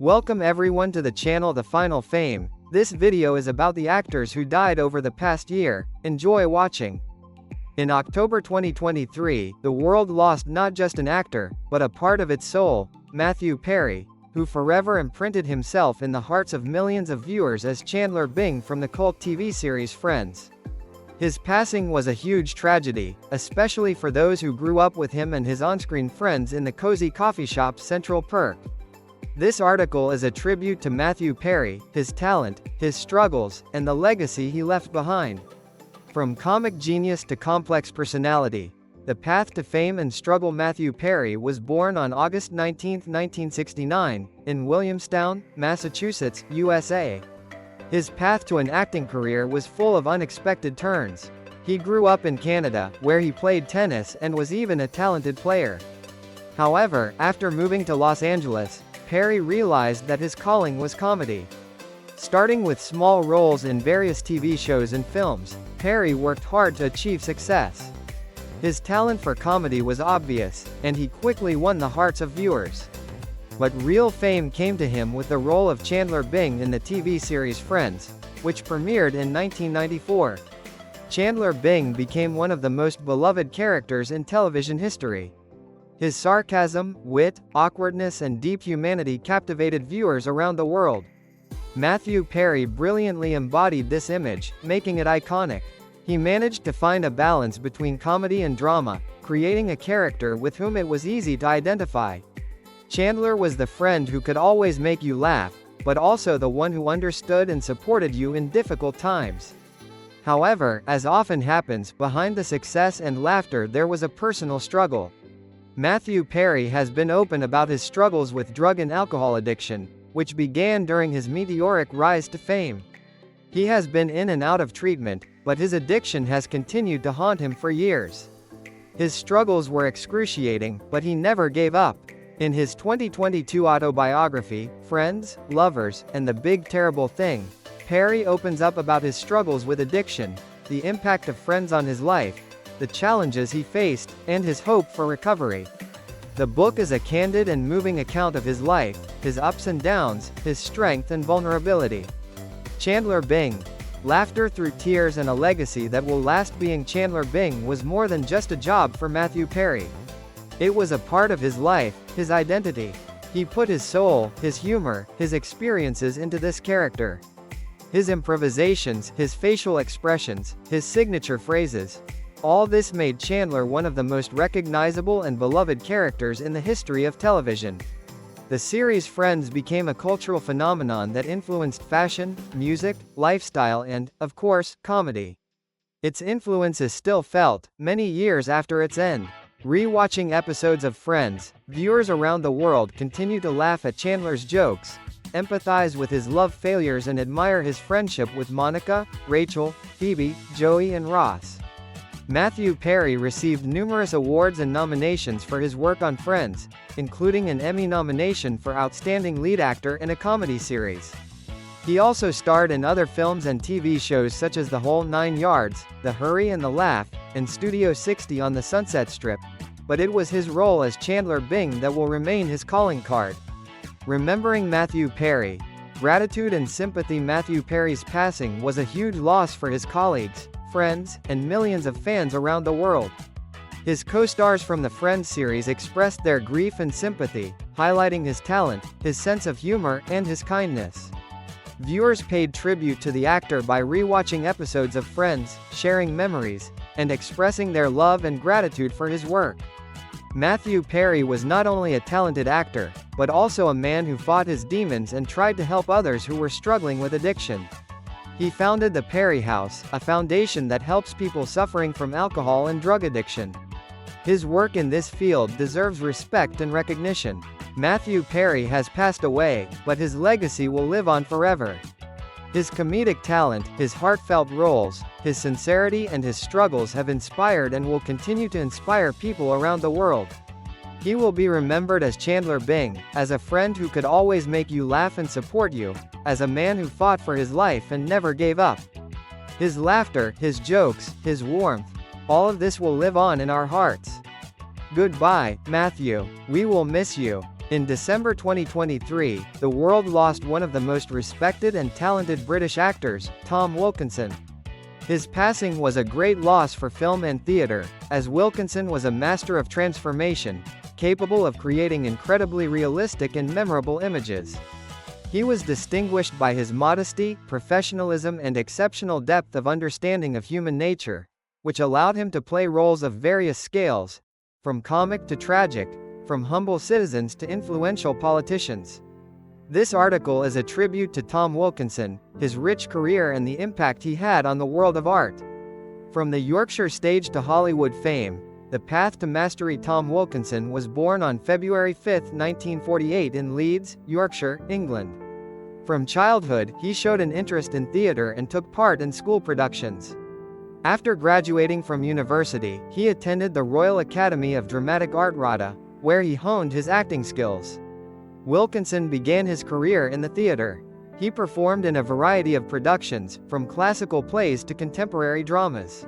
Welcome everyone to the channel The Final Fame. This video is about the actors who died over the past year. Enjoy watching. In October 2023, the world lost not just an actor, but a part of its soul, Matthew Perry, who forever imprinted himself in the hearts of millions of viewers as Chandler Bing from the cult TV series Friends. His passing was a huge tragedy, especially for those who grew up with him and his on-screen friends in the cozy coffee shop Central Perk. This article is a tribute to Matthew Perry, his talent, his struggles, and the legacy he left behind. From comic genius to complex personality, the path to fame and struggle. Matthew Perry was born on August 19, 1969, in Williamstown, Massachusetts, USA. His path to an acting career was full of unexpected turns. He grew up in Canada, where he played tennis and was even a talented player. However, after moving to Los Angeles, Perry realized that his calling was comedy. Starting with small roles in various TV shows and films, Perry worked hard to achieve success. His talent for comedy was obvious, and he quickly won the hearts of viewers. But real fame came to him with the role of Chandler Bing in the TV series Friends, which premiered in 1994. Chandler Bing became one of the most beloved characters in television history. His sarcasm, wit, awkwardness and deep humanity captivated viewers around the world. Matthew Perry brilliantly embodied this image, making it iconic. He managed to find a balance between comedy and drama, creating a character with whom it was easy to identify. Chandler was the friend who could always make you laugh, but also the one who understood and supported you in difficult times. However, as often happens, behind the success and laughter there was a personal struggle. Matthew Perry has been open about his struggles with drug and alcohol addiction, which began during his meteoric rise to fame. He has been in and out of treatment, but his addiction has continued to haunt him for years. His struggles were excruciating, but he never gave up. In his 2022 autobiography, Friends, Lovers, and the Big Terrible Thing, Perry opens up about his struggles with addiction, the impact of Friends on his life, the challenges he faced, and his hope for recovery. The book is a candid and moving account of his life, his ups and downs, his strength and vulnerability. Chandler Bing. Laughter through tears and a legacy that will last. Being Chandler Bing was more than just a job for Matthew Perry. It was a part of his life, his identity. He put his soul, his humor, his experiences into this character. His improvisations, his facial expressions, his signature phrases. All this made Chandler one of the most recognizable and beloved characters in the history of television. The series Friends became a cultural phenomenon that influenced fashion, music, lifestyle and, of course, comedy. Its influence is still felt, many years after its end. Re-watching episodes of Friends, viewers around the world continue to laugh at Chandler's jokes, empathize with his love failures and admire his friendship with Monica, Rachel, Phoebe, Joey and Ross. Matthew Perry received numerous awards and nominations for his work on Friends, including an Emmy nomination for Outstanding Lead Actor in a Comedy Series. He also starred in other films and TV shows such as The Whole 9 Yards, The Hurry and the Laugh, and Studio 60 on the Sunset Strip, but it was his role as Chandler Bing that will remain his calling card. Remembering Matthew Perry. Gratitude and sympathy. Matthew Perry's passing was a huge loss for his colleagues, friends, and millions of fans around the world. His co-stars from the Friends series expressed their grief and sympathy, highlighting his talent, his sense of humor, and his kindness. Viewers paid tribute to the actor by re-watching episodes of Friends, sharing memories, and expressing their love and gratitude for his work. Matthew Perry was not only a talented actor, but also a man who fought his demons and tried to help others who were struggling with addiction. He founded the Perry House, a foundation that helps people suffering from alcohol and drug addiction. His work in this field deserves respect and recognition. Matthew Perry has passed away, but his legacy will live on forever. His comedic talent, his heartfelt roles, his sincerity and his struggles have inspired and will continue to inspire people around the world. He will be remembered as Chandler Bing, as a friend who could always make you laugh and support you, as a man who fought for his life and never gave up. His laughter, his jokes, his warmth, all of this will live on in our hearts. Goodbye, Matthew. We will miss you. In December 2023, the world lost one of the most respected and talented British actors, Tom Wilkinson. His passing was a great loss for film and theatre, as Wilkinson was a master of transformation, capable of creating incredibly realistic and memorable images. He was distinguished by his modesty, professionalism and exceptional depth of understanding of human nature, which allowed him to play roles of various scales, from comic to tragic, from humble citizens to influential politicians. This article is a tribute to Tom Wilkinson, his rich career and the impact he had on the world of art. From the Yorkshire stage to Hollywood fame, the path to mastery. Tom Wilkinson was born on February 5, 1948 in Leeds, Yorkshire, England. From childhood, he showed an interest in theatre and took part in school productions. After graduating from university, he attended the Royal Academy of Dramatic Art RADA, where he honed his acting skills. Wilkinson began his career in the theatre. He performed in a variety of productions, from classical plays to contemporary dramas.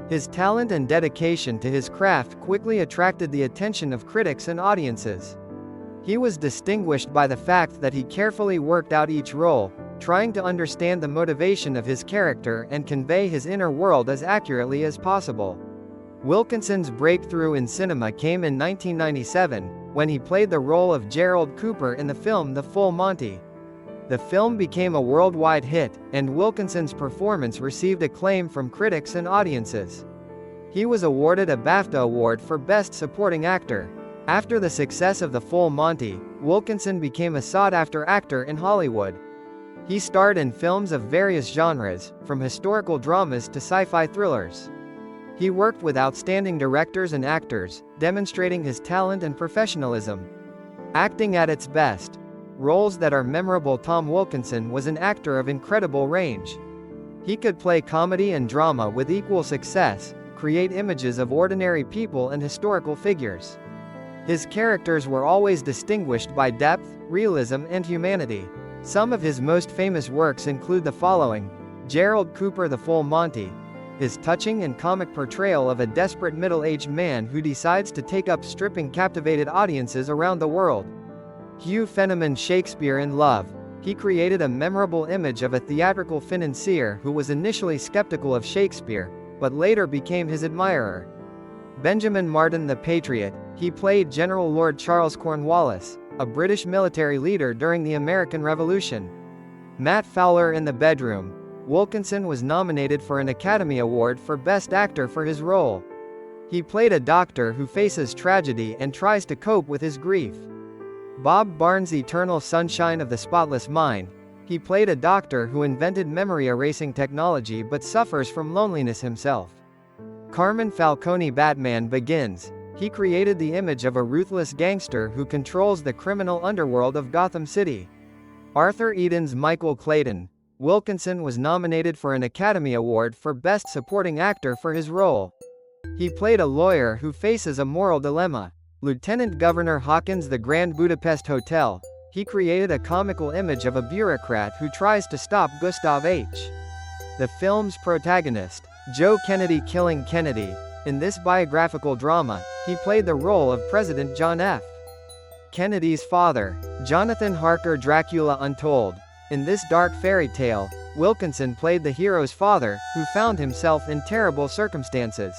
His talent and dedication to his craft quickly attracted the attention of critics and audiences. He was distinguished by the fact that he carefully worked out each role, trying to understand the motivation of his character and convey his inner world as accurately as possible. Wilkinson's breakthrough in cinema came in 1997, when he played the role of Gerald Cooper in the film The Full Monty. The film became a worldwide hit, and Wilkinson's performance received acclaim from critics and audiences. He was awarded a BAFTA Award for Best Supporting Actor. After the success of The Full Monty, Wilkinson became a sought-after actor in Hollywood. He starred in films of various genres, from historical dramas to sci-fi thrillers. He worked with outstanding directors and actors, demonstrating his talent and professionalism. Acting at its best. Roles that are memorable. Tom Wilkinson was an actor of incredible range. He could play comedy and drama with equal success, create images of ordinary people and historical figures. His characters were always distinguished by depth, realism and humanity. Some of his most famous works include the following: Gerald Cooper, The Full Monty. His touching and comic portrayal of a desperate middle-aged man who decides to take up stripping captivated audiences around the world. Hugh Fenneman, Shakespeare in Love. He created a memorable image of a theatrical financier who was initially skeptical of Shakespeare, but later became his admirer. Benjamin Martin, The Patriot. He played General Lord Charles Cornwallis, a British military leader during the American Revolution. Matt Fowler, in The Bedroom. Wilkinson was nominated for an Academy Award for Best Actor for his role. He played a doctor who faces tragedy and tries to cope with his grief. Bob Barnes, Eternal Sunshine of the Spotless Mind. He played a doctor who invented memory erasing technology but suffers from loneliness himself. Carmine Falcone, Batman Begins. He created the image of a ruthless gangster who controls the criminal underworld of Gotham City. Arthur Eden's Michael Clayton. Wilkinson was nominated for an Academy Award for Best Supporting Actor for his role. He played a lawyer who faces a moral dilemma. Lieutenant Governor Hawkins, The Grand Budapest Hotel. He created a comical image of a bureaucrat who tries to stop Gustav H. The film's protagonist, Joe Kennedy, Killing Kennedy. In this biographical drama, he played the role of President John F. Kennedy's father, Jonathan Harker, Dracula Untold. In this dark fairy tale, Wilkinson played the hero's father, who found himself in terrible circumstances.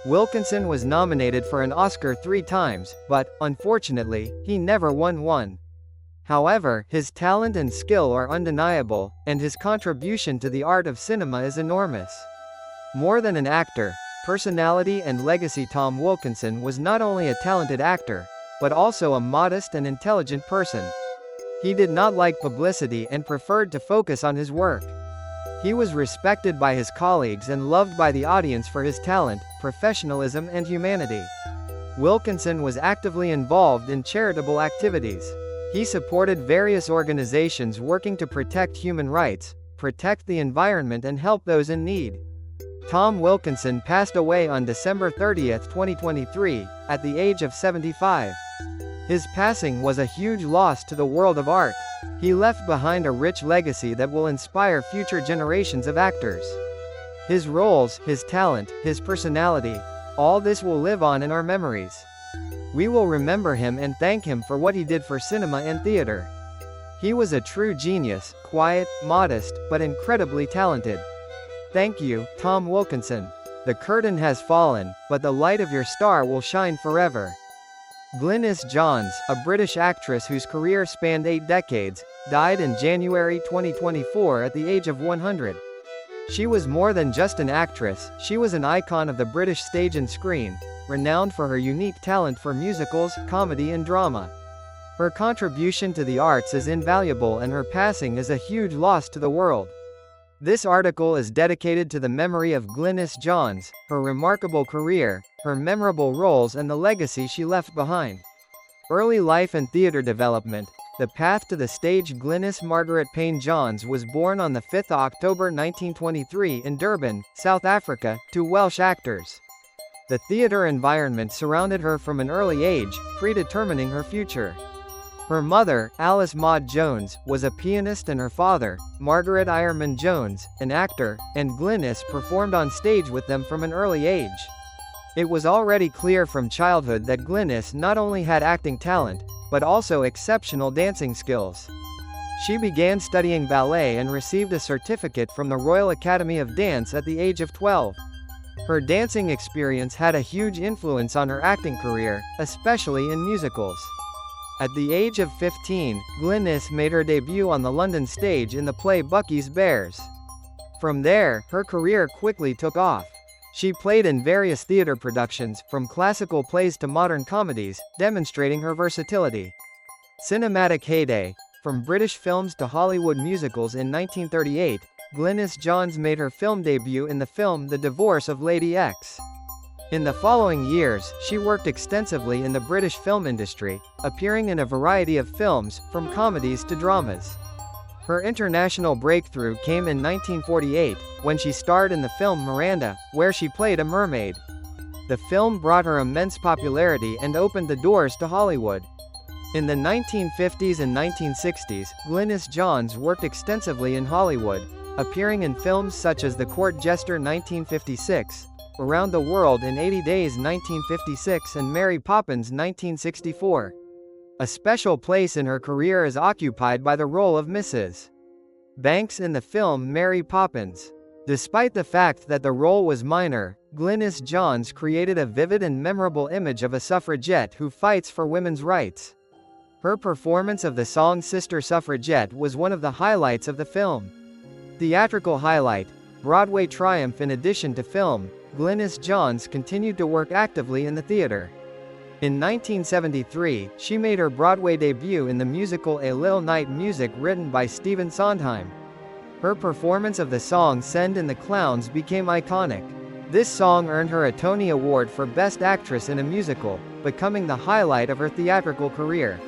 Wilkinson was nominated for an Oscar 3 times, but, unfortunately, he never won one. However, his talent and skill are undeniable, and his contribution to the art of cinema is enormous. More than an actor, personality and legacy. Tom Wilkinson was not only a talented actor, but also a modest and intelligent person. He did not like publicity and preferred to focus on his work. He was respected by his colleagues and loved by the audience for his talent, professionalism and humanity. Wilkinson was actively involved in charitable activities. He supported various organizations working to protect human rights, protect the environment and help those in need. Tom Wilkinson passed away on December 30, 2023, at the age of 75. His passing was a huge loss to the world of art. He left behind a rich legacy that will inspire future generations of actors. His roles, his talent, his personality, all this will live on in our memories. We will remember him and thank him for what he did for cinema and theater. He was a true genius, quiet, modest, but incredibly talented. Thank you, Tom Wilkinson. The curtain has fallen, but the light of your star will shine forever. Glynis Johns, a British actress whose career spanned 8 decades, died in January 2024 at the age of 100. She was more than just an actress, she was an icon of the British stage and screen, renowned for her unique talent for musicals, comedy and drama. Her contribution to the arts is invaluable and her passing is a huge loss to the world. This article is dedicated to the memory of Glynis Johns, her remarkable career, her memorable roles and the legacy she left behind. Early life and theatre development. The path to the stage. Glynis Margaret Payne Johns was born on 5 October 1923 in Durban, South Africa, to Welsh actors. The theatre environment surrounded her from an early age, predetermining her future. Her mother, Alice Maud Jones, was a pianist and her father, Margaret Ireman Jones, an actor, and Glynis performed on stage with them from an early age. It was already clear from childhood that Glynis not only had acting talent, but also exceptional dancing skills. She began studying ballet and received a certificate from the Royal Academy of Dance at the age of 12. Her dancing experience had a huge influence on her acting career, especially in musicals. At the age of 15, Glynis made her debut on the London stage in the play Bucky's Bears. From there, her career quickly took off. She played in various theatre productions, from classical plays to modern comedies, demonstrating her versatility. Cinematic heyday. From British films to Hollywood musicals. In 1938, Glynis Johns made her film debut in the film The Divorce of Lady X. In the following years, she worked extensively in the British film industry, appearing in a variety of films, from comedies to dramas. Her international breakthrough came in 1948, when she starred in the film Miranda, where she played a mermaid. The film brought her immense popularity and opened the doors to Hollywood. In the 1950s and 1960s, Glynis Johns worked extensively in Hollywood, appearing in films such as The Court Jester 1956, Around the World in 80 Days 1956 and Mary Poppins 1964. A special place in her career is occupied by the role of Mrs. Banks in the film Mary Poppins. Despite the fact that the role was minor, Glynis Johns created a vivid and memorable image of a suffragette who fights for women's rights. Her performance of the song Sister Suffragette was one of the highlights of the film. Theatrical highlight. Broadway triumph. In addition to film, Glynis Johns continued to work actively in the theater. In 1973, she made her Broadway debut in the musical A Lil' Night Music written by Stephen Sondheim. Her performance of the song Send in the Clowns became iconic. This song earned her a Tony Award for Best Actress in a Musical, becoming the highlight of her theatrical career.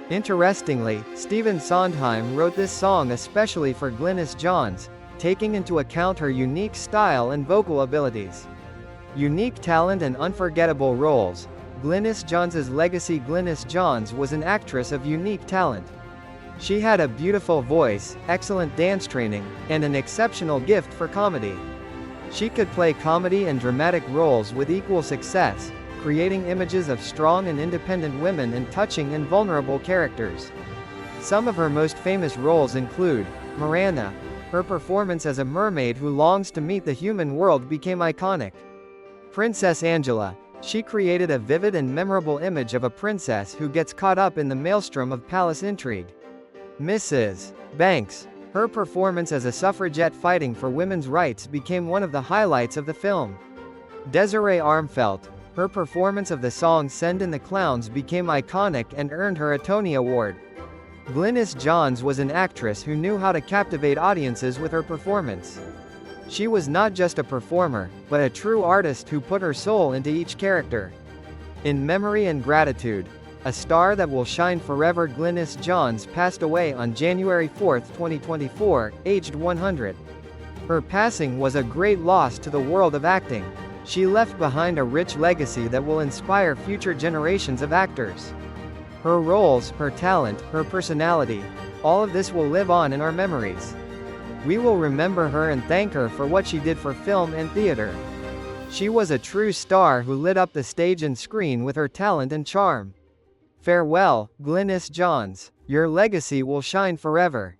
Interestingly, Stephen Sondheim wrote this song especially for Glynis Johns, taking into account her unique style and vocal abilities. Unique talent and unforgettable roles. Glynis Johns' legacy. Glynis Johns was an actress of unique talent. She had a beautiful voice, excellent dance training, and an exceptional gift for comedy. She could play comedy and dramatic roles with equal success, creating images of strong and independent women and touching and vulnerable characters. Some of her most famous roles include Miranda. Her performance as a mermaid who longs to meet the human world became iconic. Princess Angela. She created a vivid and memorable image of a princess who gets caught up in the maelstrom of palace intrigue. Mrs. Banks. Her performance as a suffragette fighting for women's rights became one of the highlights of the film. Desiree Armfeldt. Her performance of the song Send in the Clowns became iconic and earned her a Tony Award. Glynis Johns was an actress who knew how to captivate audiences with her performance. She was not just a performer, but a true artist who put her soul into each character. In memory and gratitude. A star that will shine forever. Glynis Johns passed away on January 4, 2024, aged 100. Her passing was a great loss to the world of acting. She left behind a rich legacy that will inspire future generations of actors. Her roles, her talent, her personality, all of this will live on in our memories. We will remember her and thank her for what she did for film and theater. She was a true star who lit up the stage and screen with her talent and charm. Farewell, Glynis Johns. Your legacy will shine forever.